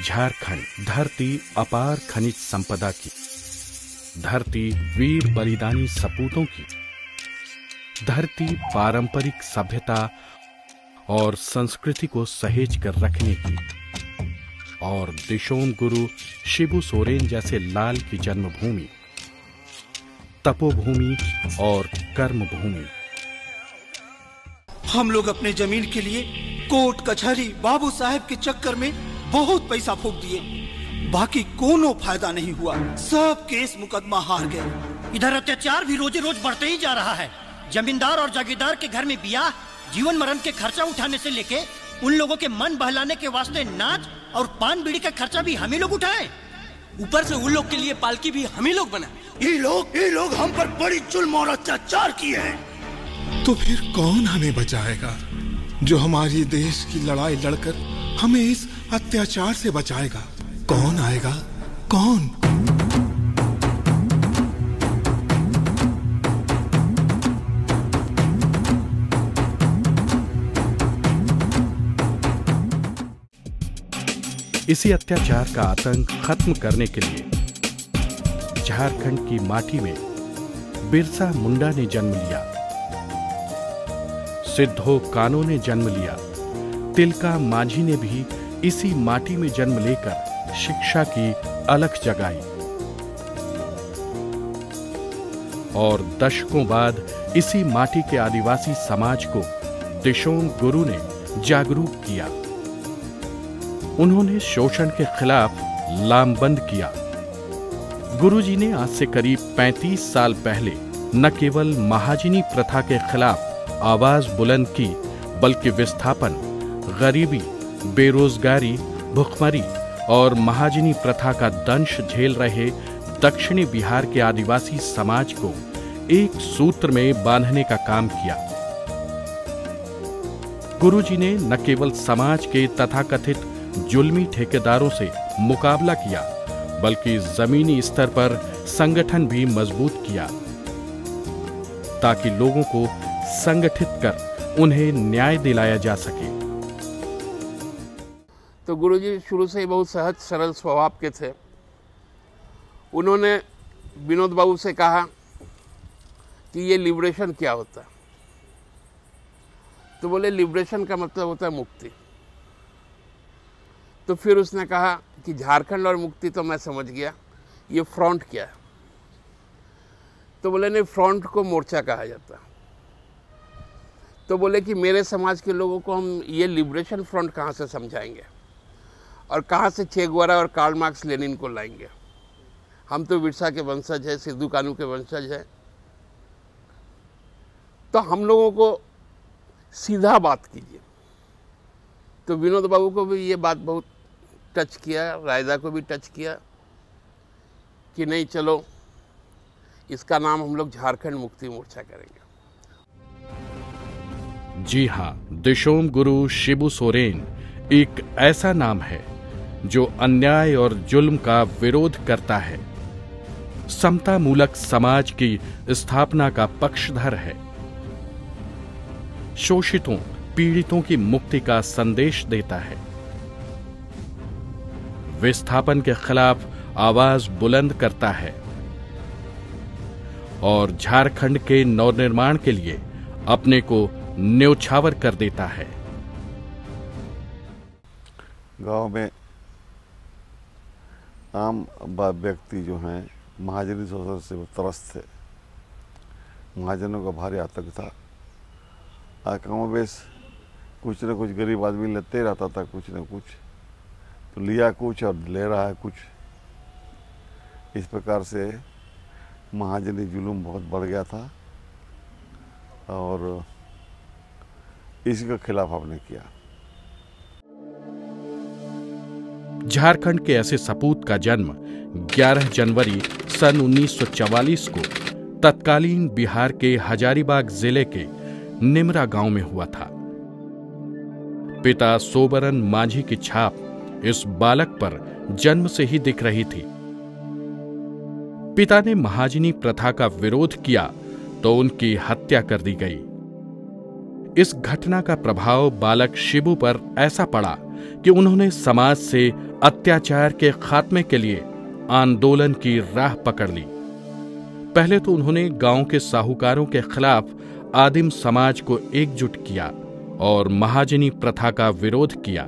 झारखंड धरती अपार खनिज संपदा की, धरती वीर बलिदानी सपूतों की, धरती पारंपरिक सभ्यता और संस्कृति को सहेज कर रखने की, और दिशोम गुरु शिबू सोरेन जैसे लाल की जन्मभूमि, तपोभूमि और कर्मभूमि। हम लोग अपने जमीन के लिए कोर्ट कचहरी बाबू साहब के चक्कर में बहुत पैसा फूंक दिए, बाकी कोनो फायदा नहीं हुआ। सब केस मुकदमा हार गए। इधर अत्याचार भी रोजे रोज बढ़ते ही जा रहा है। जमींदार और जागीरदार के घर में ब्याह, जीवन मरण के खर्चा उठाने से लेके उन लोगों के मन बहलाने के वास्ते नाच और पान बीड़ी का खर्चा भी हम ही लोग उठाए। ऊपर से उन लोग के लिए पालकी भी हम ही लोग बनाए। ये लोग हम पर बड़ी जुल्म और अत्याचार किए हैं। तो फिर कौन हमें बचाएगा, जो हमारी देश की लड़ाई लड़कर हमें इस अत्याचार से बचाएगा? कौन आएगा? कौन? इसी अत्याचार का आतंक खत्म करने के लिए झारखंड की माटी में बिरसा मुंडा ने जन्म लिया, सिद्धो कान्हू ने जन्म लिया, तिलका मांझी ने भी इसी माटी में जन्म लेकर शिक्षा की अलख जगाई, और दशकों बाद इसी माटी के आदिवासी समाज को दिशोम गुरु ने जागरूक किया। उन्होंने शोषण के खिलाफ लामबंद किया। गुरुजी ने आज से करीब 35 साल पहले न केवल महाजनी प्रथा के खिलाफ आवाज बुलंद की, बल्कि विस्थापन, गरीबी, बेरोजगारी, भुखमरी और महाजनी प्रथा का दंश झेल रहे दक्षिणी बिहार के आदिवासी समाज को एक सूत्र में बांधने का काम किया। गुरुजी ने न केवल समाज के तथाकथित जुल्मी ठेकेदारों से मुकाबला किया, बल्कि जमीनी स्तर पर संगठन भी मजबूत किया, ताकि लोगों को संगठित कर उन्हें न्याय दिलाया जा सके। तो गुरुजी शुरू से ही बहुत सहज सरल स्वभाव के थे। उन्होंने विनोद बाबू से कहा कि ये लिबरेशन क्या होता है? तो बोले लिबरेशन का मतलब होता है मुक्ति। तो फिर उसने कहा कि झारखंड और मुक्ति तो मैं समझ गया, ये फ्रंट क्या है? तो बोले नहीं, फ्रंट को मोर्चा कहा जाता है। तो बोले कि मेरे समाज के लोगों को हम ये लिबरेशन फ्रंट कहाँ से समझाएंगे, और कहाँ से चे गुवेरा और कार्ल मार्क्स लेनिन को लाएंगे? हम तो बिरसा के वंशज हैं, सिद्धू कान्हू के वंशज हैं। तो हम लोगों को सीधा बात कीजिए। तो विनोद बाबू को भी ये बात बहुत टच किया, रायदा को भी टच किया कि नहीं, चलो इसका नाम हम लोग झारखंड मुक्ति मोर्चा करेंगे। जी हां, दिशोम गुरु शिबू सोरेन एक ऐसा नाम है जो अन्याय और जुल्म का विरोध करता है, समता मूलक समाज की स्थापना का पक्षधर है, शोषितों पीड़ितों की मुक्ति का संदेश देता है, विस्थापन के खिलाफ आवाज बुलंद करता है, और झारखंड के नवनिर्माण के लिए अपने को न्योछावर कर देता है। गांव में आम व्यक्ति जो हैं महाजनी शोषण से त्रस्त थे। महाजनों का भारी आतंक था। कमोबेश कुछ न कुछ गरीब आदमी लेते रहता था, कुछ न कुछ तो लिया कुछ और ले रहा है कुछ। इस प्रकार से महाजनी जुल्म बहुत बढ़ गया था, और इसके खिलाफ हमने किया। झारखंड के ऐसे सपूत का जन्म 11 जनवरी सन 1944 को तत्कालीन बिहार के हजारीबाग जिले के निमरा गांव में हुआ था। पिता सोबरन मांझी की छाप इस बालक पर जन्म से ही दिख रही थी। पिता ने महाजनी प्रथा का विरोध किया तो उनकी हत्या कर दी गई। इस घटना का प्रभाव बालक शिबू पर ऐसा पड़ा कि उन्होंने समाज से अत्याचार के खात्मे के लिए आंदोलन की राह पकड़ ली। पहले तो उन्होंने गांव के साहूकारों के खिलाफ आदिम समाज को एकजुट किया और महाजनी प्रथा का विरोध किया।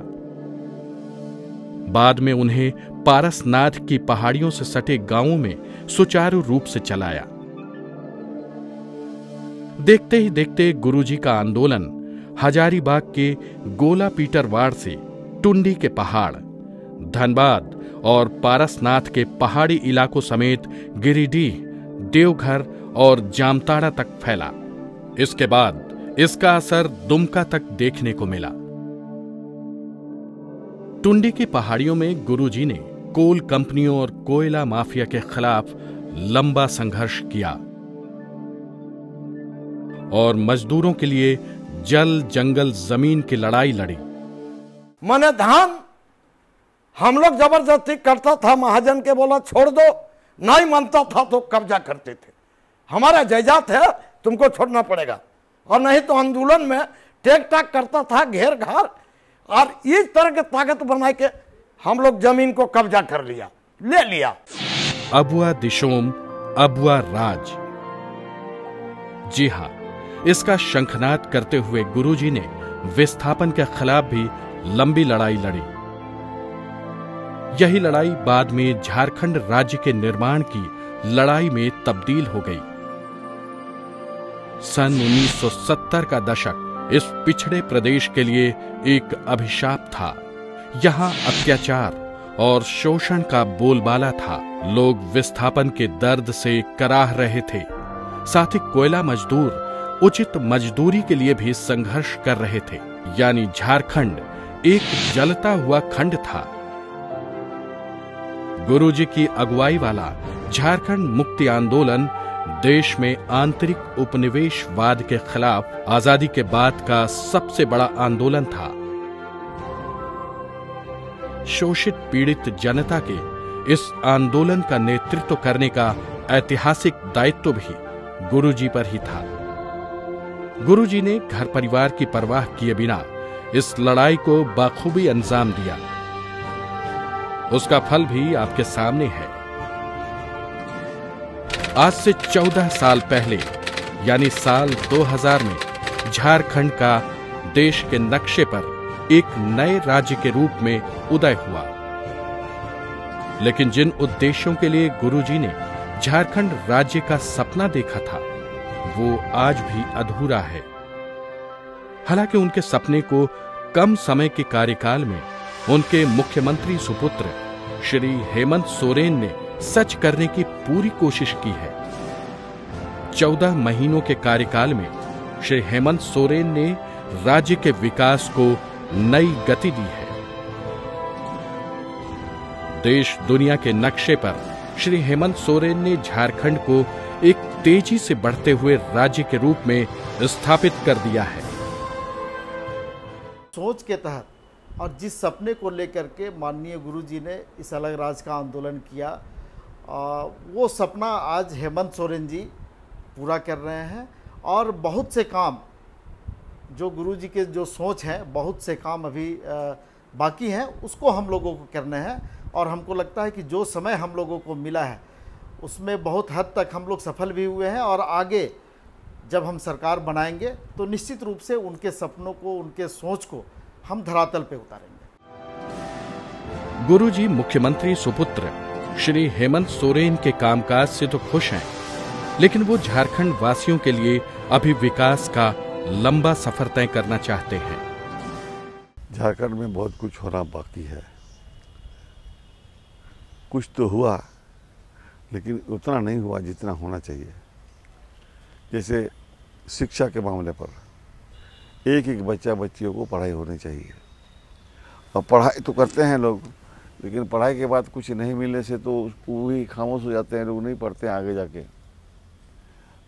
बाद में उन्हें पारसनाथ की पहाड़ियों से सटे गांवों में सुचारू रूप से चलाया। देखते ही देखते गुरुजी का आंदोलन हजारीबाग के गोला पीटरवाड़ से टुंडी के पहाड़, धनबाद और पारसनाथ के पहाड़ी इलाकों समेत गिरिडीह, देवघर और जामताड़ा तक फैला। इसके बाद इसका असर दुमका तक देखने को मिला। टुंडी की पहाड़ियों में गुरुजी ने कोल कंपनियों और कोयला माफिया के खिलाफ लंबा संघर्ष किया और मजदूरों के लिए जल जंगल जमीन की लड़ाई लड़ी। मने धान हम लोग जबरदस्ती करता था, महाजन के बोला छोड़ दो, नहीं मानता था तो कब्जा करते थे। हमारा जायदाद है, तुमको छोड़ना पड़ेगा, और नहीं तो आंदोलन में टेक टाक करता था, घेर घार, और इस तरह के ताकत बना के हम लोग जमीन को कब्जा कर लिया, ले लिया। अबुआ दिशोम, अबुआ राज। जी हां, इसका शंखनाद करते हुए गुरुजी ने विस्थापन के खिलाफ भी लंबी लड़ाई लड़ी। यही लड़ाई बाद में झारखंड राज्य के निर्माण की लड़ाई में तब्दील हो गई। सन 1970 का दशक इस पिछड़े प्रदेश के लिए एक अभिशाप था। यहां अत्याचार और शोषण का बोलबाला था। लोग विस्थापन के दर्द से कराह रहे थे। साथ ही कोयला मजदूर उचित मजदूरी के लिए भी संघर्ष कर रहे थे। यानी झारखंड एक जलता हुआ खंड था। गुरुजी की अगुवाई वाला झारखंड मुक्ति आंदोलन देश में आंतरिक उपनिवेशवाद के खिलाफ आजादी के बाद का सबसे बड़ा आंदोलन था। शोषित पीड़ित जनता के इस आंदोलन का नेतृत्व करने का ऐतिहासिक दायित्व भी गुरुजी पर ही था। गुरुजी ने घर परिवार की परवाह किए बिना इस लड़ाई को बखूबी अंजाम दिया। उसका फल भी आपके सामने है। आज से 14 साल पहले यानी साल 2000 में झारखंड का देश के नक्शे पर एक नए राज्य के रूप में उदय हुआ। लेकिन जिन उद्देश्यों के लिए गुरुजी ने झारखंड राज्य का सपना देखा था, वो आज भी अधूरा है। हालांकि उनके सपने को कम समय के कार्यकाल में उनके मुख्यमंत्री सुपुत्र श्री हेमंत सोरेन ने सच करने की पूरी कोशिश की है। 14 महीनों के कार्यकाल में श्री हेमंत सोरेन ने राज्य के विकास को नई गति दी है। देश दुनिया के नक्शे पर श्री हेमंत सोरेन ने झारखंड को एक तेजी से बढ़ते हुए राज्य के रूप में स्थापित कर दिया है। सोच के तहत और जिस सपने को लेकर के माननीय गुरुजी ने इस अलग राज्य का आंदोलन किया, वो सपना आज हेमंत सोरेन जी पूरा कर रहे हैं। और बहुत से काम जो गुरुजी के जो सोच है, बहुत से काम अभी बाकी हैं, उसको हम लोगों को करने हैं। और हमको लगता है कि जो समय हम लोगों को मिला है उसमें बहुत हद तक हम लोग सफल भी हुए हैं। और आगे जब हम सरकार बनाएंगे तो निश्चित रूप से उनके सपनों को, उनके सोच को हम धरातल पे उतारेंगे। गुरुजी मुख्यमंत्री सुपुत्र श्री हेमंत सोरेन के कामकाज से तो खुश हैं, लेकिन वो झारखंड वासियों के लिए अभी विकास का लंबा सफर तय करना चाहते हैं। झारखंड में बहुत कुछ होना बाकी है। कुछ तो हुआ, लेकिन उतना नहीं हुआ जितना होना चाहिए। जैसे शिक्षा के मामले पर एक एक बच्चा बच्चियों को पढ़ाई होनी चाहिए। और पढ़ाई तो करते हैं लोग, लेकिन पढ़ाई के बाद कुछ नहीं मिलने से तो वही खामोश हो जाते हैं, लोग नहीं पढ़ते हैं आगे जाके।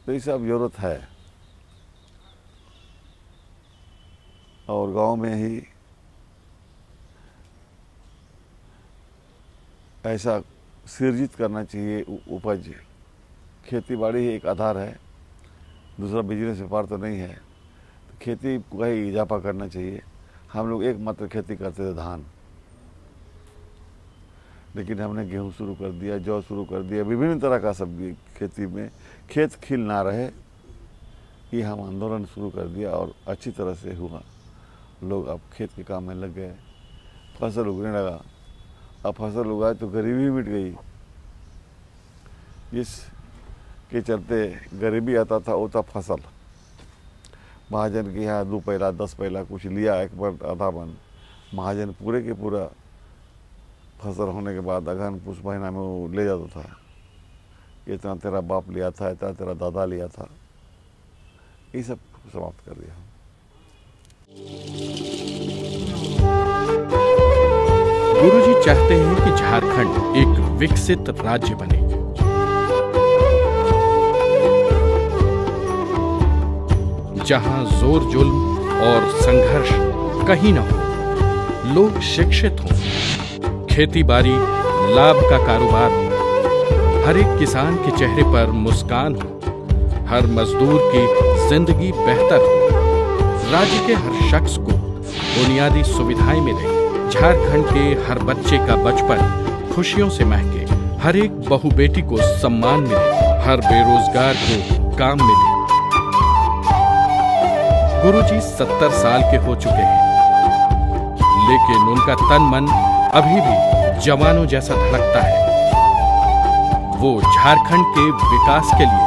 तो ये सब जरूरत है। और गांव में ही ऐसा सृजित करना चाहिए उपज। खेती बाड़ी ही एक आधार है, दूसरा बिजनेस व्यापार तो नहीं है। खेती का ही इजाफा करना चाहिए। हम लोग एकमात्र खेती करते थे धान, लेकिन हमने गेहूं शुरू कर दिया, जौ शुरू कर दिया, विभिन्न तरह का सब्जी खेती में। खेत खिल ना रहे, ये हम आंदोलन शुरू कर दिया और अच्छी तरह से हुआ। लोग अब खेत के काम में लग गए, फसल उगने लगा। अब फसल उगाए तो गरीबी मिट गई। इसके चलते गरीबी आता था, होता फसल। महाजन के यहाँ 2 पैला 10 पैला कुछ लिया, एक बार आधा बन। महाजन पूरे के पूरा फसल होने के बाद अगहन पुष महीना में वो ले जाता था। इतना तेरा बाप लिया था, इतना तेरा दादा लिया था, ये सब समाप्त कर दिया। गुरुजी चाहते हैं कि झारखंड एक विकसित राज्य बने। जहां जोर जुल्म और संघर्ष कहीं न हो, लोग शिक्षित हों, खेती बाड़ी लाभ का कारोबार हो, हर एक किसान के चेहरे पर मुस्कान हो, हर मजदूर की जिंदगी बेहतर हो, राज्य के हर शख्स को बुनियादी सुविधाएं मिले, झारखंड के हर बच्चे का बचपन खुशियों से महके, हर एक बहू बेटी को सम्मान मिले, हर बेरोजगार को काम मिले। गुरुजी 70 साल के हो चुके हैं, लेकिन उनका तन मन अभी भी जवानों जैसा धड़कता है। वो झारखंड के विकास के लिए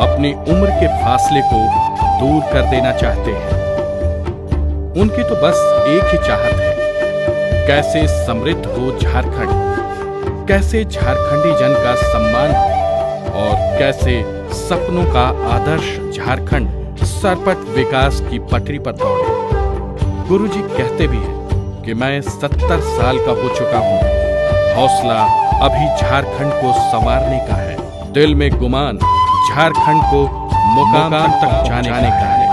अपनी उम्र के फासले को दूर कर देना चाहते हैं। उनकी तो बस एक ही चाहत है, कैसे समृद्ध हो झारखंड, कैसे झारखंडी जन का सम्मान हो और कैसे सपनों का आदर्श झारखंड सरपट विकास की पटरी पर दौड़े। गुरुजी कहते भी हैं कि मैं 70 साल का हो चुका हूं, हौसला अभी झारखंड को संवारने का है, दिल में गुमान झारखंड को मुकाम तक जाने का है।